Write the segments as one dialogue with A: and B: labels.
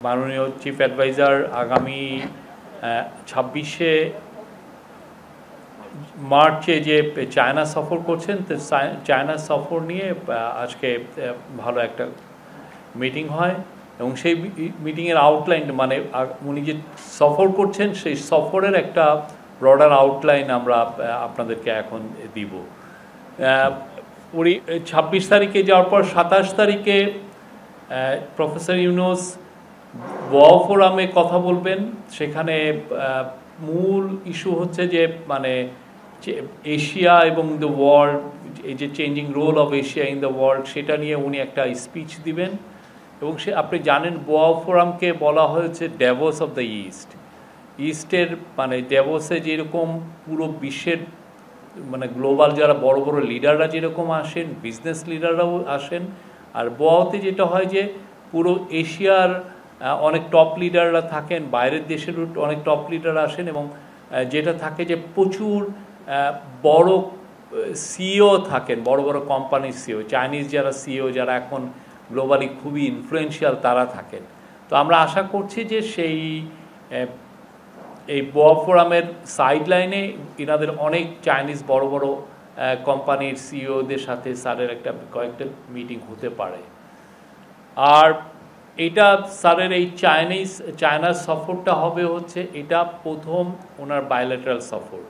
A: মাননীয় chief adviser আগামী 26শে মার্চে যে চায়না সফর করছেন, তো চায়না সফর নিয়ে আজকে ভালো একটা মিটিং হয় এবং সেই মিটিংয়ের আউটলাইন মানে উনি যে সফর করছেন সেই সফরের একটা ব্রডার আউটলাইন আমরা আপনাদেরকে এখন দিব। উনি 26 তারিখে যাওয়ার পর 27 তারিখে প্রফেসর ইউনূস ওয়াও ফোরামে কথা বলবেন। সেখানে মূল ইস্যু হচ্ছে যে মানে এশিয়া এবং দ্য ওয়ার্ল্ড, এই যে changing role of Asia in the world, সেটা নিয়ে উনি একটা স্পিচ দিবেন। এবং আপনি জানেন ওয়াও ফোরামকে বলা হয়েছে ড্যাভোস অফ দ্য ইস্টের মানে ড্যাভোসে যেরকম পুরো বিশ্বের মানে গ্লোবাল যারা বড় বড় লিডাররা যেরকম আসেন, বিজনেস লিডাররাও আসেন, আর ওয়াওতে যেটা হয় যে পুরো এশিয়ার অনেক টপ লিডাররা থাকেন, বাইরের দেশের অনেক টপ লিডার আসেন, এবং যেটা থাকে যে প্রচুর বড় সিইও থাকেন, বড় বড় কোম্পানির সিইও, চাইনিজ যারা সিইও যারা এখন গ্লোবালি খুবই ইনফ্লুয়েন্সিয়াল তারা থাকেন। তো আমরা আশা করছি যে এই ওয়াও ফোরামের সাইডলাইনে এনাদের অনেক চাইনিজ বড় বড় কোম্পানির সিইওদের সাথে স্যারের কয়েকটা মিটিং হতে পারে। আর এটা স্যারের এই চায়নার সফরটা হবে হচ্ছে এটা প্রথম ওনার বায়োলেটারাল সফর।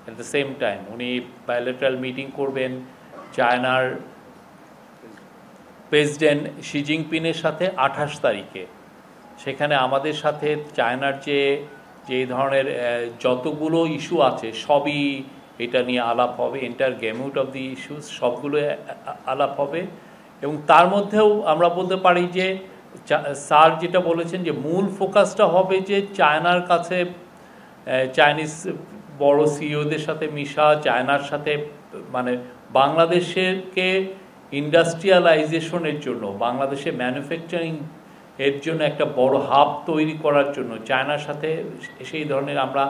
A: অ্যাট দ্য সেম টাইম উনি বায়োলেটারাল মিটিং করবেন চায়নার প্রেসিডেন্ট শি জিনপিংয়ের সাথে 28 তারিখে। সেখানে আমাদের সাথে চায়নার যে ধরনের যতগুলো ইস্যু আছে সবই এটা নিয়ে আলাপ হবে, এন্টার গেমিউট অফ দি ইস্যুস সবগুলো আলাপ হবে। এবং তার মধ্যেও আমরা বলতে পারি যে স্যার যেটা বলেছেন যে মূল ফোকাসটা হবে যে চায়নার কাছে চাইনিজ বড় সিইওদের সাথে মিশা, চায়নার সাথে মানে বাংলাদেশকে ইন্ডাস্ট্রিয়ালাইজেশনের জন্য, বাংলাদেশে ম্যানুফ্যাকচারিং এর জন্য একটা বড় হাব তৈরি করার জন্য চায়নার সাথে সেই ধরনের আমরা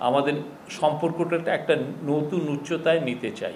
A: আমাদের সম্পর্কটা একটা নতুন উচ্চতায় নিতে চাই।